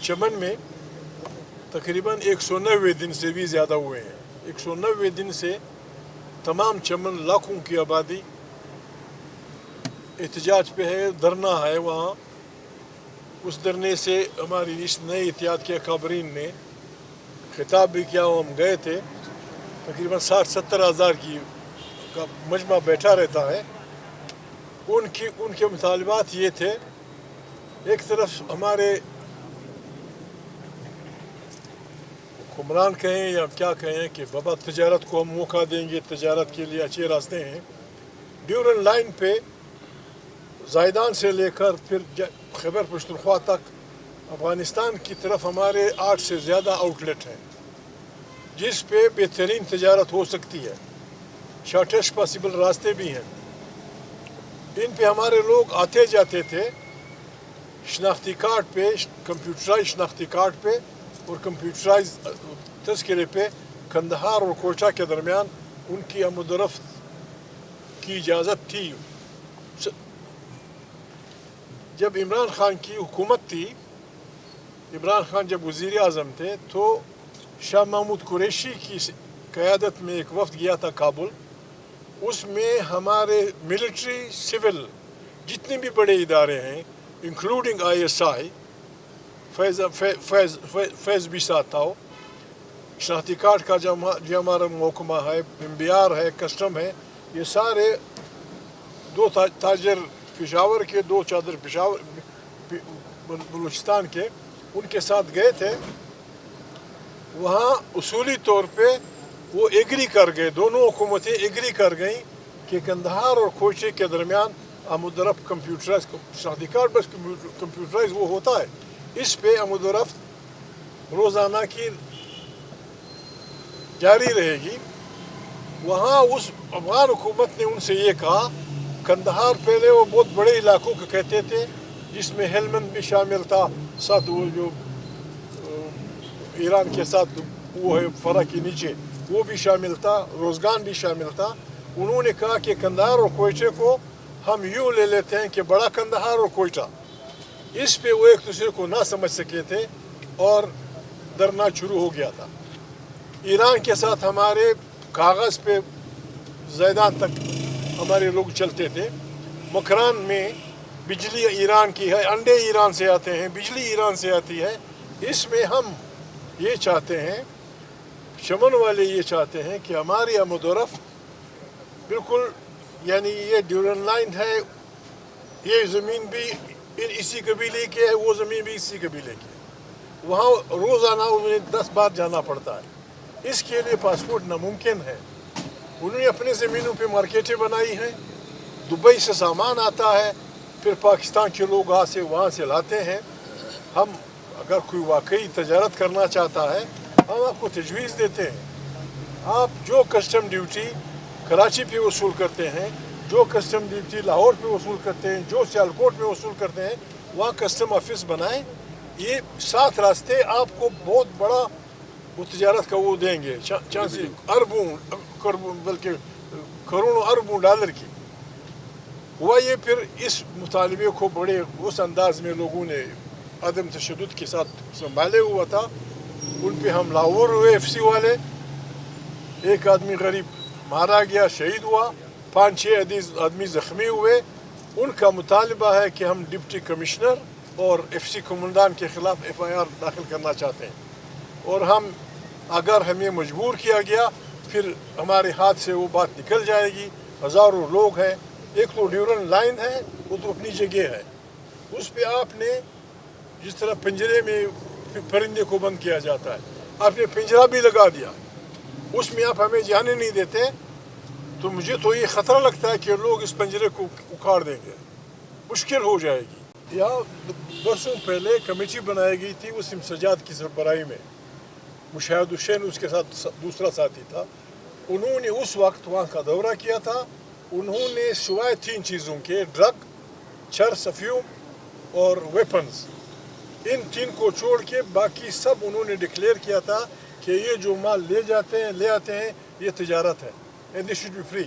चमन में तकरीबन 190 दिन से भी ज़्यादा हुए हैं। 190 दिन से तमाम चमन लाखों की आबादी एहतजाज पे है, धरना है वहाँ। उस धरने से हमारी इस नए इत्तेहाद के अकाबरीन ने खिताब भी किया। हम गए थे, तकरीबन 60-70 हज़ार की का मजमा बैठा रहता है। उनके मुतालबात ये थे, एक तरफ हमारे हुक्मरान कहें या क्या कहें कि बाबा तजारत को हम मौका देंगे, तजारत के लिए अच्छे रास्ते हैं। ड्यूरन लाइन पे ज़ायदान से लेकर फिर खैबर पख्तूनख्वा तक अफ़गानिस्तान की तरफ हमारे 8 से ज़्यादा आउटलेट हैं जिस पे बेहतरीन तजारत हो सकती है। शॉर्टेस्ट पॉसिबल रास्ते भी हैं। इन पे हमारे लोग आते जाते थे शनाख्ती कार्ड पे, कंप्यूटराइज शनाख्ती कार्ड पे और कंप्यूटराइज तज़किरे पे कंदहार और कोयटा के दरमियान उनकी आमद-ओ-रफ्त की इजाज़त थी। जब इमरान खान की हुकूमत थी, इमरान खान जब वज़ीर आज़म थे, तो शाह महमूद कुरैशी की क़यादत में एक वफ़द गया था काबुल। उसमें हमारे मिलिट्री सिविल जितने भी बड़े इदारे हैं इंक्लूडिंग ISI, फैज़ भी साथ था। शनाख्ती कार्ड का जो हमारा महकमा है, MBR है, कस्टम है, ये सारे 2 ताजर पेशावर के, 2 चादर पेशावर बलूचिस्तान के, उनके साथ गए थे। वहाँ उसूली तौर पे वो एग्री कर गए, दोनों हुकूमतें एग्री कर गईं कि कंदहार और कोयटे के दरमियान आमद-ओ-रफ्त कंप्यूटराइज, शनाख्ती कार्ड बस कंप्यूटराइज वो होता है, इस पे आमद-ओ-रफ्त रोज़ाना की जारी रहेगी। वहाँ उस अफगान हुकूमत ने उनसे ये कहा, कंदहार पहले वो बहुत बड़े इलाकों को कहते थे जिसमें हेलमंद भी शामिल था, साथ वो जो ईरान के साथ वो है फरा के नीचे वो भी शामिल था, रोज़गान भी शामिल था। उन्होंने कहा कि कंदहार और कोयटे को हम यूँ ले लेते हैं कि बड़ा कंदहार और कोयटा। इस पे वो एक दूसरे को ना समझ सके थे और धरना शुरू हो गया था। ईरान के साथ हमारे कागज़ पे ज़ायदान तक हमारे लोग चलते थे। मकरान में बिजली ईरान की है, अंडे ईरान से आते हैं, बिजली ईरान से आती है। इसमें हम ये चाहते हैं, चमन वाले ये चाहते हैं कि हमारी आमद-ओ-रफ्त बिल्कुल, यानी ये ड्यूरन लाइन है, ये ज़मीन भी इसी कबीले की है, वो ज़मीन भी इसी कबीले की है। वहाँ रोज़ाना उन्हें 10 बार जाना पड़ता है। इसके लिए पासपोर्ट नामुमकिन है। उन्होंने अपने ज़मीनों पे मार्केटें बनाई हैं, दुबई से सामान आता है, फिर पाकिस्तान के लोग वहाँ से लाते हैं। हम अगर कोई वाकई तजारत करना चाहता है, हम आपको तजवीज़ देते हैं। आप जो कस्टम ड्यूटी कराची पे वसूल करते हैं, जो कस्टम ड्यूटी लाहौर पे वसूल करते हैं, जो सियालकोट में वसूल करते हैं, वहाँ कस्टम ऑफिस बनाएं। ये 7 रास्ते आपको बहुत बड़ा वो तजारत का वो देंगे, चांस अरबों बल्कि करोड़ों अरबों डॉलर की। हुआ ये फिर इस मुतालबे को बड़े उस अंदाज में लोगों ने अदम तशद्दुद के साथ संभाले हुआ था। उन पे हमलावर हुए FC वाले, एक आदमी गरीब मारा गया, शहीद हुआ, 5-6 आदमी ज़ख्मी हुए। उनका मुतालबा है कि हम डिप्टी कमिश्नर और FC कमांडान के ख़िलाफ़ FIR दाखिल करना चाहते हैं। और हम अगर हमें मजबूर किया गया, फिर हमारे हाथ से वो बात निकल जाएगी। हज़ारों लोग हैं, एक तो ड्यूरन लाइन है, वो तो अपनी जगह है। उस पर आपने जिस तरह पिंजरे में परिंदे को बंद किया जाता है, आपने पिंजरा भी लगा दिया, उसमें आप हमें जाने नहीं देते। तो मुझे तो ये ख़तरा लगता है कि लोग इस पिंजरे को उखाड़ देंगे, मुश्किल हो जाएगी। या बरसों पहले कमेटी बनाई गई थी वसीम सजाद की सरबराही में, मुशाहिद हुसैन उसके साथ दूसरा साथी था। उन्होंने उस वक्त वहाँ का दौरा किया था। उन्होंने सिवाय 3 चीज़ों के, ड्रग, चरस, अफ्यूम और वेपन्स, इन 3 को छोड़ के बाकी सब उन्होंने डिक्लेयर किया था कि ये जो माल ले आते हैं ये तिजारत है, and this should be free.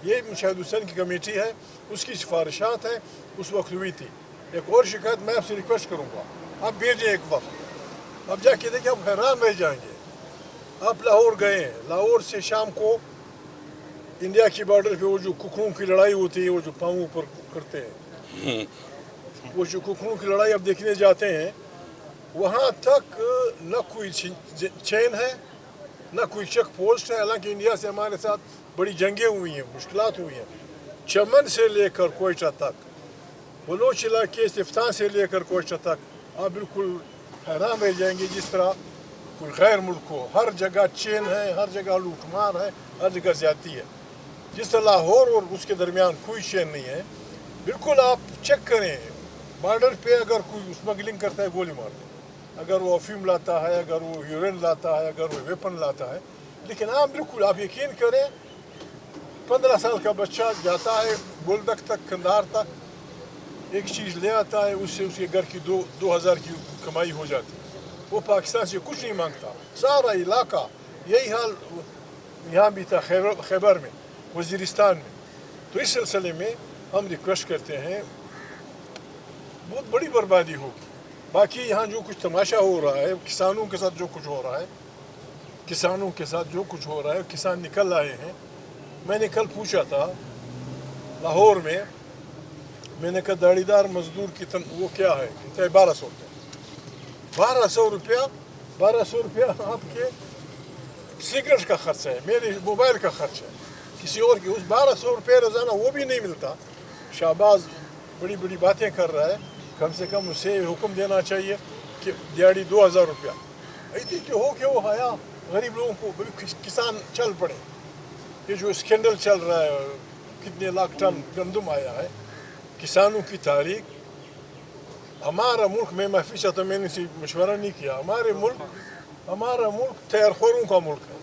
ये मुशाहिद हुसैन की कमेटी है, उसकी सिफारिशात हैं, उस वक्त हुई थी। एक और शिकायत मैं आपसे रिक्वेस्ट करूँगा, आप भेजें एक वक्त اب جا کے دیکھیں آپ حیران رہ جائیں گے. آپ لاہور گئے ہیں, لاہور سے شام کو انڈیا کی بارڈر پہ وہ جو ککڑوں کی لڑائی ہوتی ہے, وہ جو پاؤں پر کرتے ہیں, وہ جو ککڑوں کی لڑائی آپ دیکھنے جاتے ہیں, وہاں تک نہ کوئی چین ہے نہ کوئی چیک پوسٹ ہے. حالانکہ انڈیا سے ہمارے ساتھ بڑی جنگیں ہوئی ہیں, مشکلات ہوئی ہیں. چمن سے لے کر کوئٹہ تک, بلوچ علاقے استفتان سے لے کر کوئٹہ تک, آپ بالکل حیران رہ جائیں گے جس طرح کوئی غیر ملک ہو. ہر جگہ چین ہے, ہر جگہ لوٹ مار ہے, ہر جگہ زیادتی ہے. جس طرح لاہور اور اس کے درمیان کوئی چین نہیں ہے. بالکل آپ چیک کریں, بارڈر پہ اگر کوئی اسمگلنگ کرتا ہے گولی مار دیں, اگر وہ افیم لاتا ہے, اگر وہ یورین لاتا ہے, اگر وہ ویپن لاتا ہے. لیکن آپ بالکل آپ یقین کریں, 15 سال کا بچہ جاتا ہے بولدک تک, کندھار تک, ایک چیز لے آتا ہے, اس سے اس کے گھر کی 2000 کی کمائی ہو جاتی ہے. وہ پاکستان سے کچھ نہیں مانگتا. سارا علاقہ یہی حال یہاں بھی تھا, خیبر میں, وزیرستان میں. تو اس سلسلے میں ہم ریکویسٹ کرتے ہیں, بہت بڑی بربادی ہوگی. باقی یہاں جو کچھ تماشا ہو رہا ہے, کسانوں کے ساتھ جو کچھ ہو رہا ہے, کسان نکل آئے ہیں. میں نے کل پوچھا تھا لاہور میں نے کہا داڑھی دار مزدور کی وہ کیا ہے, کہتا ہے 1200 روپے. 1200 روپیہ آپ کے سگریٹ کا خرچ ہے, میرے موبائل کا خرچ ہے, کسی اور کی. اس 1200 روپے روزانہ وہ بھی نہیں ملتا. شہباز بڑی بڑی باتیں کر رہا ہے, کم سے کم اسے حکم دینا چاہیے کہ دیہڑی 2000 روپیہ. ایسی کہ ہو کہ وہ حیا غریب لوگوں کو, کسان چل پڑے. یہ جو اسکینڈل چل رہا ہے, کتنے لاکھ ٹن گندم آیا ہے, کسانوں کی تاریخ. ہمارا ملک, میں معافی چاہتا ہوں, میں نے اسے مشورہ نہیں کیا. ہمارا ملک تیر خوروں کا ملک ہے.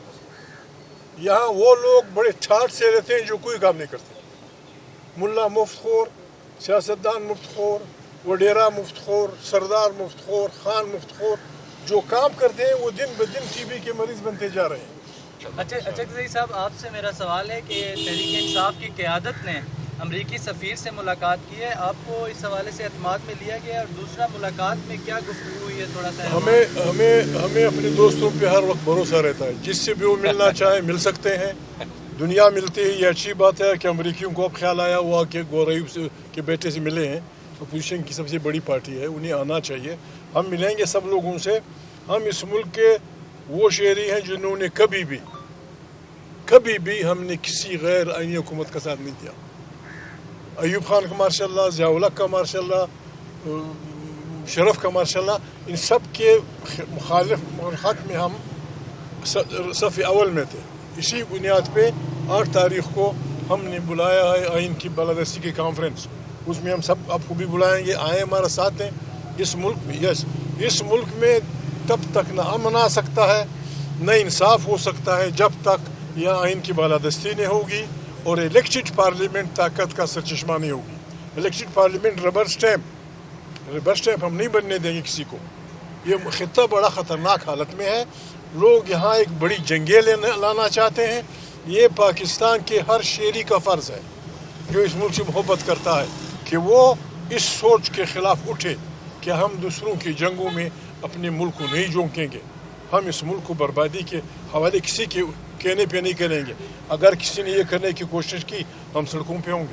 یہاں وہ لوگ بڑے ٹھاٹ سے رہتے ہیں جو کوئی کام نہیں کرتے. ملا مفت خور, سیاستدان مفت خور, وڈیرا مفت خور, سردار مفت خور, خان مفت خور. جو کام کرتے ہیں وہ دن بدن ٹی بی کے مریض بنتے جا رہے ہیں. اچھا صاحب, آپ سے میرا سوال ہے کہ تحریک انصاف کی قیادت نے امریکی سفیر سے ملاقات کی ہے, آپ کو اس حوالے سے اعتماد میں لیا گیا, اور دوسرا ملاقات میں کیا گفتگو ہوئی ہے, تھوڑا سا ہمیں اپنے دوستوں پہ ہر وقت بھروسہ رہتا ہے. جس سے بھی وہ ملنا چاہے مل سکتے ہیں. دنیا ملتی ہے, یہ اچھی بات ہے کہ امریکیوں کو اب خیال آیا ہوا کہ گور ایوب کے بیٹے سے ملے ہیں. اپوزیشن کی سب سے بڑی پارٹی ہے, انہیں آنا چاہیے. ہم ملیں گے سب لوگوں سے. ہم اس ملک کے وہ شہری ہیں جنہوں نے کبھی بھی ہم نے کسی غیر آئینی حکومت کا ساتھ نہیں دیا. ایوب خان کا ماشاء اللہ, ضیاء الحق کا ماشاء اللہ, شرف کا ماشاء اللہ, ان سب کے مخالف حق میں ہم صف اول میں تھے. اسی بنیاد پہ 8 تاریخ کو ہم نے بلایا ہے آئین کی بالادستی کی کانفرنس. اس میں ہم سب آپ کو بھی بلائیں گے, آئیں ہمارا ساتھ دیں. اس ملک میں اس ملک میں تب تک نہ امن آ سکتا ہے, نہ انصاف ہو سکتا ہے, جب تک یہ آئین کی بالادستی نہیں ہوگی اور الیکٹڈ پارلیمنٹ طاقت کا سرچشمہ نہیں ہوگی. الیکٹڈ پارلیمنٹ ربر سٹیمپ ہم نہیں بننے دیں گے کسی کو. یہ خطہ بڑا خطرناک حالت میں ہے. لوگ یہاں ایک بڑی جنگیں لانا چاہتے ہیں. یہ پاکستان کے ہر شہری کا فرض ہے جو اس ملک سے محبت کرتا ہے کہ وہ اس سوچ کے خلاف اٹھے کہ ہم دوسروں کی جنگوں میں اپنے ملک کو نہیں جھونکیں گے. ہم اس ملک کو بربادی کے حوالے کسی کے کہنے پہ نہیں کریں گے. اگر کسی نے یہ کرنے کی کوشش کی ہم سڑکوں پہ ہوں گے.